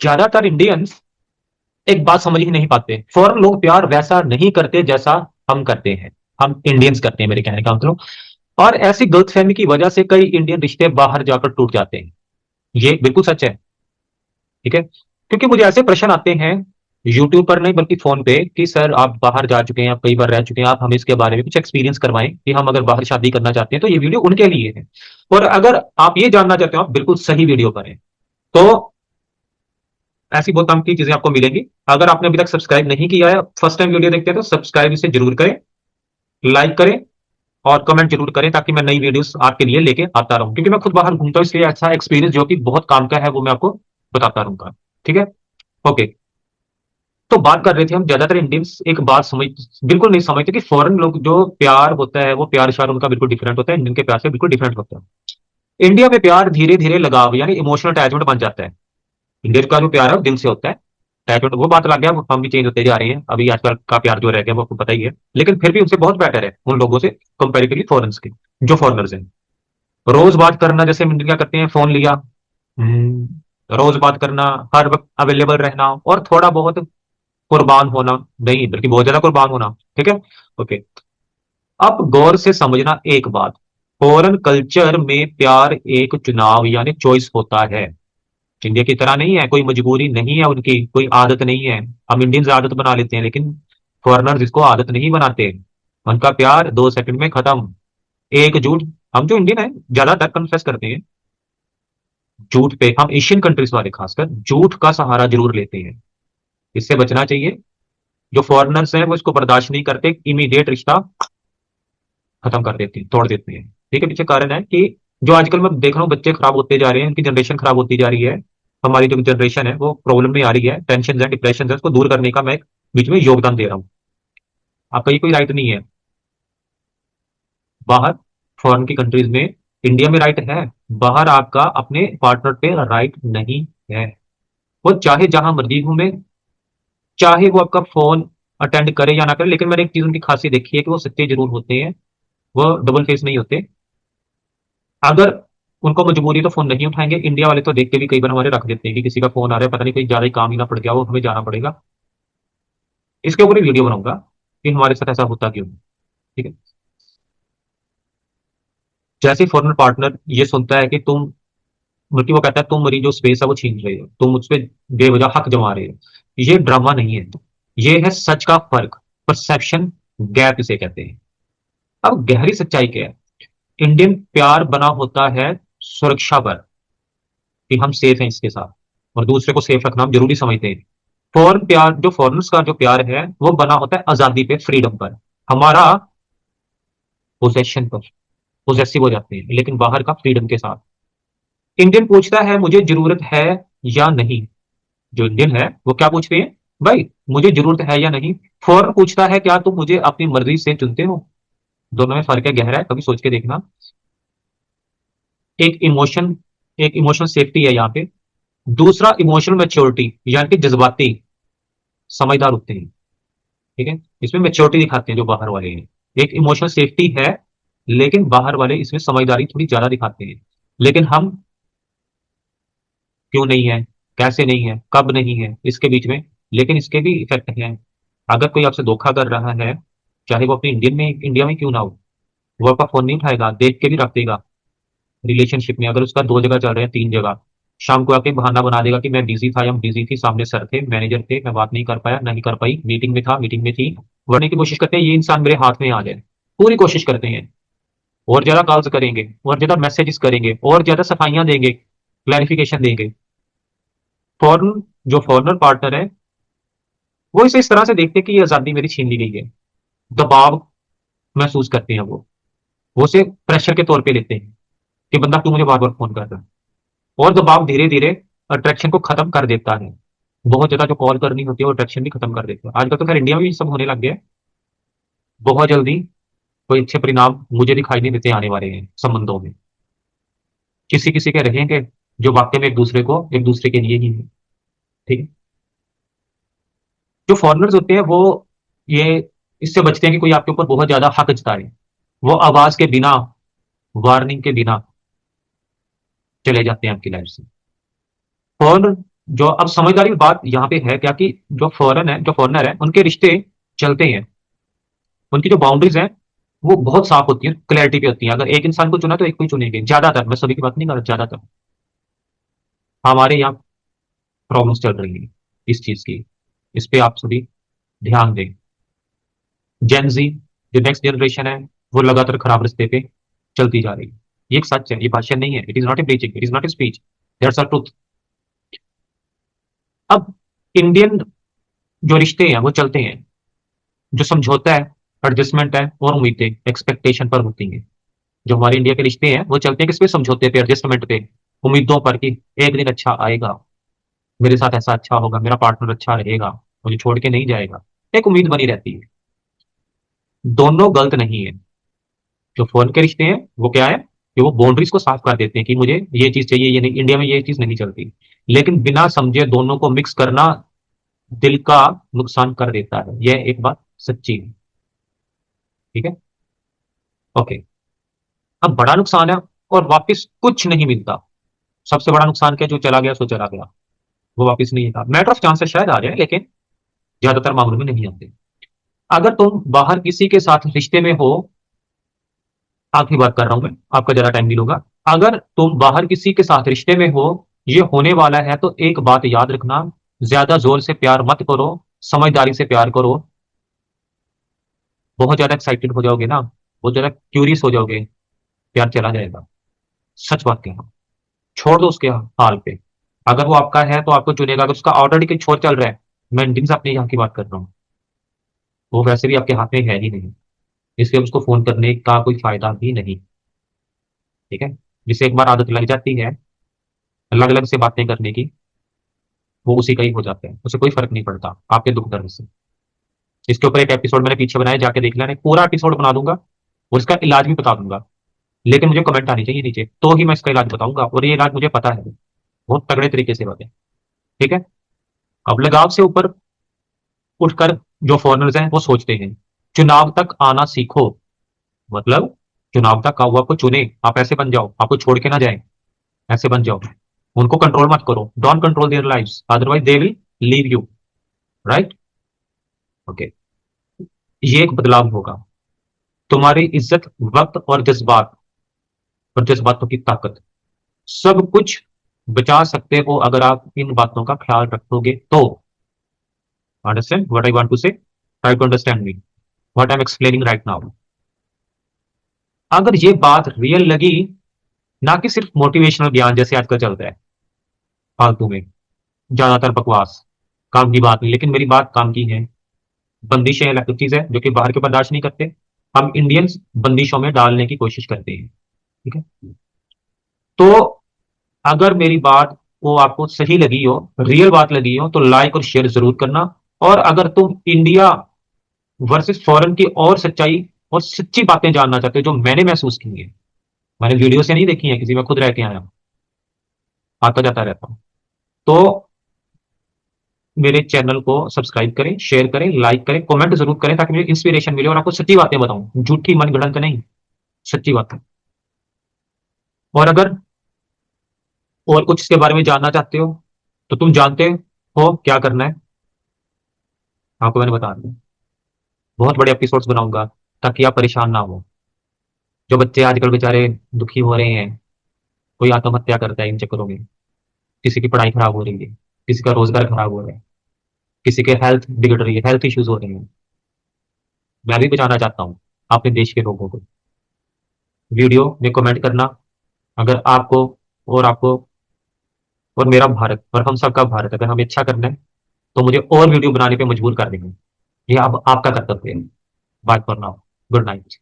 ज्यादातर इंडियंस एक बात समझ ही नहीं पाते, फॉरेन लोग प्यार वैसा नहीं करते जैसा हम करते हैं, हम इंडियंस करते हैं, मेरे कहने का मतलब। और ऐसी गलतफहमी की वजह से कई इंडियन रिश्ते बाहर जाकर टूट जाते हैं। ये बिल्कुल सच है। ठीक है, क्योंकि मुझे ऐसे प्रश्न आते हैं यूट्यूब पर नहीं बल्कि फोन पे कि सर आप बाहर जा चुके हैं, आप कई बार रह चुके हैं, आप हमें इसके बारे में कुछ एक्सपीरियंस करवाएं कि हम अगर बाहर शादी करना चाहते हैं तो ये वीडियो उनके लिए है। और अगर आप ये जानना चाहते हो, आप बिल्कुल सही वीडियो पर हैं। तो ऐसी बहुत काम की चीजें आपको मिलेंगी। अगर आपने अभी तक सब्सक्राइब नहीं किया है, फर्स्ट टाइम वीडियो देखते हैं, तो सब्सक्राइब इसे जरूर करें, लाइक करें और कमेंट जरूर करें, ताकि मैं नई वीडियोस आपके लिए लेके आता रहूं। क्योंकि मैं खुद बाहर घूमता हूं, इसलिए ऐसा एक्सपीरियंस जो कि बहुत काम का है वो मैं आपको बताता रहूंगा। ठीक है, ओके। तो बात कर रहे थे हम, ज्यादातर इंडियंस एक बात समझ बिल्कुल नहीं समझते कि फॉरेन लोग जो प्यार होता है वो प्यार श्यार उनका बिल्कुल डिफरेंट होता है, इंडियन के प्यार से बिल्कुल डिफरेंट होता है। इंडिया में प्यार धीरे धीरे लगाव यानी इमोशनल अटैचमेंट बन जाता है। इंडिया का जो प्यार है वो दिल से होता है। अटैचमेंट वो बात लग गया, हम भी चेंज होते जा रहे हैं, अभी आजकल का प्यार जो रह गया वो आपको पता ही है, लेकिन फिर भी उनसे बहुत बेटर है उन लोगों से कंपेरेटिवली, फॉरेनर्स के जो फॉरनर्स हैं। रोज बात करना, जैसे हम इंडिया क्या करते हैं, फोन लिया, रोज बात करना, हर वक्त अवेलेबल रहना और थोड़ा बहुत कुर्बान होना, नहीं बल्कि बहुत ज्यादा कुर्बान होना। ठीक है, ओके। अब गौर से समझना एक बात, फॉरेन कल्चर में प्यार एक चुनाव यानी चॉइस होता है। इंडिया की तरह नहीं है, कोई मजबूरी नहीं है उनकी, कोई आदत नहीं है। हम इंडियंस आदत बना लेते हैं, लेकिन फॉरेनर्स इसको आदत नहीं बनाते। उनका प्यार 2 सेकंड में खत्म। एक झूठ, हम जो इंडियन है ज्यादातर कन्फेस करते हैं झूठ पे, हम एशियन कंट्रीज वाले खासकर झूठ का सहारा जरूर लेते हैं। इससे बचना चाहिए। जो फॉरेनर्स हैं वो इसको बर्दाश्त नहीं करते, इमीडिएट रिश्ता खत्म कर देते हैं, तोड़ देते हैं। ठीक है, पीछे कारण है कि जो आजकल मैं देख रहा हूँ बच्चे खराब होते जा रहे हैं, उनकी जनरेशन खराब होती जा रही है। हमारी जो जनरेशन है वो प्रॉब्लम में आ रही है, टेंशन है, डिप्रेशन है, उसको दूर करने का मैं बीच में योगदान दे रहा हूँ। आपका ये कोई राइट नहीं है बाहर फॉरेन की कंट्रीज में। इंडिया में राइट है, बाहर आपका अपने पार्टनर पे राइट नहीं है। वो चाहे जहां मर्जी घूमे, चाहे वो आपका फोन अटेंड करे या ना करे, लेकिन मैंने एक चीज उनकी खासियत देखी है कि वो सच्चे जरूर होते हैं, वो डबल फेस नहीं होते। अगर उनको मजबूरी है तो फोन नहीं उठाएंगे। इंडिया वाले तो देख के भी कई बार हमारे रख देते हैं कि किसी का फोन आ रहा है, पता नहीं कोई ज्यादा ही काम ही ना पड़ गया, वो हमें जाना पड़ेगा। इसके ऊपर ही वीडियो बनाऊंगा कि हमारे साथ ऐसा होता क्यों है। ठीक है, जैसे फॉरेनर पार्टनर ये सुनता है कि तुम, बल्कि वो कहता है तुम मेरी जो स्पेस है वो छीन रहे हो, तुम मुझ पे बेवजह हक जमा रहे हो। ये ड्रामा नहीं है, ये है सच का फर्क, परसेप्शन गैप इसे कहते हैं। अब गहरी सच्चाई क्या है? इंडियन प्यार बना होता है सुरक्षा पर, कि हम सेफ हैं इसके साथ, और दूसरे को सेफ रखना हम जरूरी समझते हैं। फॉरेन प्यार, जो फॉरेनर्स का जो प्यार है वो बना होता है आजादी पे, फ्रीडम पर, हमारा पोजेशन पर, पोजेसिव हो जाते हैं, लेकिन बाहर का फ्रीडम के साथ। इंडियन पूछता है मुझे जरूरत है या नहीं। जो इंडियन है वो क्या पूछते हैं, भाई मुझे जरूरत है या नहीं। फॉरेन पूछता है क्या तुम मुझे अपनी मर्जी से चुनते हो। दोनों में फर्क है, गहरा है, कभी सोच के देखना। एक इमोशन, एक इमोशनल सेफ्टी है यहाँ पे। दूसरा इमोशनल मैच्योरिटी, यानी कि जज्बाती समझदार होते हैं। ठीक है, इसमें मैच्योरिटी दिखाते हैं जो बाहर वाले हैं। एक इमोशनल सेफ्टी है, लेकिन बाहर वाले इसमें समझदारी थोड़ी ज्यादा दिखाते हैं। लेकिन हम क्यों नहीं है, कैसे नहीं है, कब नहीं है, इसके बीच में। लेकिन इसके भी इफेक्ट हैं। अगर कोई आपसे धोखा कर रहा है, चाहे वो अपने इंडिया में क्यों ना हो, वो आपका फोन नहीं उठाएगा, देख के भी रख देगा। रिलेशनशिप में अगर उसका 2 जगह चल रहे हैं, 3 जगह, शाम को आके बहाना बना देगा कि मैं बिजी था या बिजी थी, सामने सर थे, मैनेजर थे, मैं बात नहीं कर पाया, नहीं कर पाई, मीटिंग में था, मीटिंग में थी। वरने की कोशिश करते हैं ये इंसान मेरे हाथ में आ जाए, पूरी कोशिश करते हैं। और ज्यादा कॉल्स करेंगे, और ज्यादा मैसेजेस करेंगे, और ज्यादा सफाइयां देंगे, क्लैरिफिकेशन देंगे। फॉरन जो फॉरनर पार्टनर है वो इसे इस तरह से देखते हैं कि ये आजादी मेरी छीन ली गई है। दबाव महसूस करते हैं वो उसे प्रेशर के तौर पे लेते हैं कि बंदा क्यों मुझे बार बार फोन कर रहा है। और दबाव धीरे धीरे अट्रैक्शन को खत्म कर देता है। बहुत ज्यादा जो कॉल करनी होती है वो अट्रैक्शन भी खत्म कर देता है। आजकल तो खैर इंडिया में भी सब होने लग गया है। बहुत जल्दी कोई अच्छे परिणाम मुझे दिखाई नहीं देते आने वाले हैं संबंधों में। किसी किसी के रहेंगे जो वाकई में एक दूसरे के लिए ही है। ठीक है, जो फॉरेनर्स होते हैं वो ये इससे बचते हैं कि कोई आपके ऊपर बहुत ज्यादा हक जताए। वो आवाज के बिना, वार्निंग के बिना चले जाते हैं आपकी लाइफ से। फॉरेनर जो अब समझदारी की बात यहाँ पे है क्या कि जो फॉरेनर है उनके रिश्ते चलते हैं, उनकी जो बाउंड्रीज हैं वो बहुत साफ होती है, क्लैरिटी पे होती है। अगर एक इंसान को चुना तो एक को ही चुनेंगे ज्यादातर, मैं सभी की बात नहीं कर रहा, ज्यादातर। हमारे यहाँ प्रॉब्लम्स चल रही है इस चीज की, इस पे आप सभी ध्यान दें। जेनजी, जो नेक्स्ट जनरेशन है, वो लगातार खराब रास्ते पे चलती जा रही है। ये एक सच है, ये भाषण नहीं है, it is not a preaching, it is not a speech, that's a truth. अब इंडियन जो रिश्ते हैं वो चलते हैं, जो समझौता है, एडजस्टमेंट है और उम्मीदें एक्सपेक्टेशन पर होती हैं। जो हमारे इंडिया के रिश्ते हैं वो चलते हैं किस पे? समझौते पे, एडजस्टमेंट पे, उम्मीदों पर कि एक दिन अच्छा आएगा, मेरे साथ ऐसा अच्छा होगा, मेरा पार्टनर अच्छा रहेगा, मुझे छोड़ के नहीं जाएगा। एक उम्मीद बनी रहती है। दोनों गलत नहीं है। जो फॉरेन के रिश्ते हैं वो क्या है कि वो बाउंड्रीज को साफ कर देते हैं कि मुझे ये चीज चाहिए, ये नहीं, इंडिया में ये चीज नहीं चलती। लेकिन बिना समझे दोनों को मिक्स करना दिल का नुकसान कर देता है, यह एक बात सच्ची है। ठीक है, ओके। अब बड़ा नुकसान है और वापस कुछ नहीं मिलता। सबसे बड़ा नुकसान क्या? जो चला गया सो चला गया, वो वापस नहीं आता। मैटर ऑफ चांसेस शायद आ जाए लेकिन ज्यादातर मामलों में नहीं आते। अगर तुम बाहर किसी के साथ रिश्ते में हो, आखिरी बात कर रहा हूं मैं, आपका ज्यादा टाइम नहीं लूंगा। अगर तुम बाहर किसी के साथ रिश्ते में हो, ये होने वाला है, तो एक बात याद रखना, ज्यादा जोर से प्यार मत करो, समझदारी से प्यार करो। बहुत ज्यादा एक्साइटेड हो जाओगे ना, बहुत ज्यादा क्यूरियस हो जाओगे, प्यार चला जाएगा। सच बात कह रहा हूं। छोड़ दो उसके हाल पे। अगर वो आपका है तो आपको चुनेगा, अगर उसका ऑलरेडी कहीं छोर चल रहा है, मैं इंडियंस अपने यहाँ की बात कर रहा हूँ, वो वैसे भी आपके हाथ में है ही नहीं, इसलिए उसको फोन करने का कोई फायदा भी नहीं। ठीक है, जिसे एक बार आदत लग जाती है अलग अलग से बातें करने की, वो उसी का ही हो जाता है, उसे कोई फर्क नहीं पड़ता आपके दुख दर्द से। इसके ऊपर एक एपिसोड मैंने पीछे बनाया, जाके देख लेना, एक पूरा एपिसोड बना दूंगा और इसका इलाज भी बता दूंगा। लेकिन मुझे कमेंट आनी चाहिए नीचे, तो ही मैं इसका इलाज बताऊंगा, और ये इलाज मुझे पता है, बहुत तगड़े तरीके से बातें। ठीक है, अब लगाव से ऊपर उठकर जो फॉरेनर्स हैं वो सोचते हैं, चुनाव तक आना सीखो। मतलब चुनाव तक हुआ को चुने, आप ऐसे बन जाओ, आपको छोड़ के ना जाए, ऐसे बन जाओ। उनको कंट्रोल मत करो, don't control their lives, otherwise they will leave you. Right, okay. ये एक बदलाव होगा। तुम्हारी इज्जत, वक्त और जज्बातों की ताकत, सब कुछ बचा सकते हो अगर आप इन बातों का ख्याल रखोगे तो। Understand what I want to say? Try to understand me what I am explaining right now. अगर ये बात रियल लगी, ना कि सिर्फ मोटिवेशनल ज्ञान जैसे आजकल चलता है फालतू में, ज्यादातर बकवास, काम की बात नहीं, लेकिन मेरी बात काम की है। बंदिशें अलग चीज है जो कि बाहर के बर्दाश्त नहीं करते, हम इंडियंस बंदिशों में डालने की कोशिश करते हैं। ठीक है, तो अगर मेरी बात को आपको सही लगी हो, रियल बात लगी हो, तो लाइक और शेयर जरूर करना। और अगर तुम इंडिया वर्सेस फॉरेन की और सच्चाई और सच्ची बातें जानना चाहते हो जो मैंने महसूस की है, मैंने वीडियो से नहीं देखी है किसी, मैं खुद रह के आया हूं, आता जाता रहता हूं, तो मेरे चैनल को सब्सक्राइब करें, शेयर करें, लाइक करें, कमेंट जरूर करें, ताकि मुझे इंस्पिरेशन मिले और आपको सच्ची बातें बताऊं, झूठी मनगढ़ंत नहीं, सच्ची बातें। और अगर और कुछ इसके बारे में जानना चाहते हो तो तुम जानते हो क्या करना है, आपको मैंने बता दिया। बहुत बड़े एपिसोड्स बनाऊंगा ताकि आप परेशान ना हो। जो बच्चे आजकल बेचारे दुखी हो रहे हैं, कोई आत्महत्या करता है इन चक्करों में, किसी की पढ़ाई खराब हो रही है, किसी का रोजगार खराब हो रहा है, किसी के हेल्थ बिगड़ रही है, हेल्थ इश्यूज हो रहे हैं, मैं भी बचाना चाहता हूँ अपने देश के लोगों को। वीडियो में कमेंट करना, अगर आपको और आपको और मेरा भारत और हम सबका भारत अगर हमें अच्छा करना है, तो मुझे और वीडियो बनाने पे मजबूर कर देंगे। ये अब आपका कर्तव्य है। Bye for now, good night.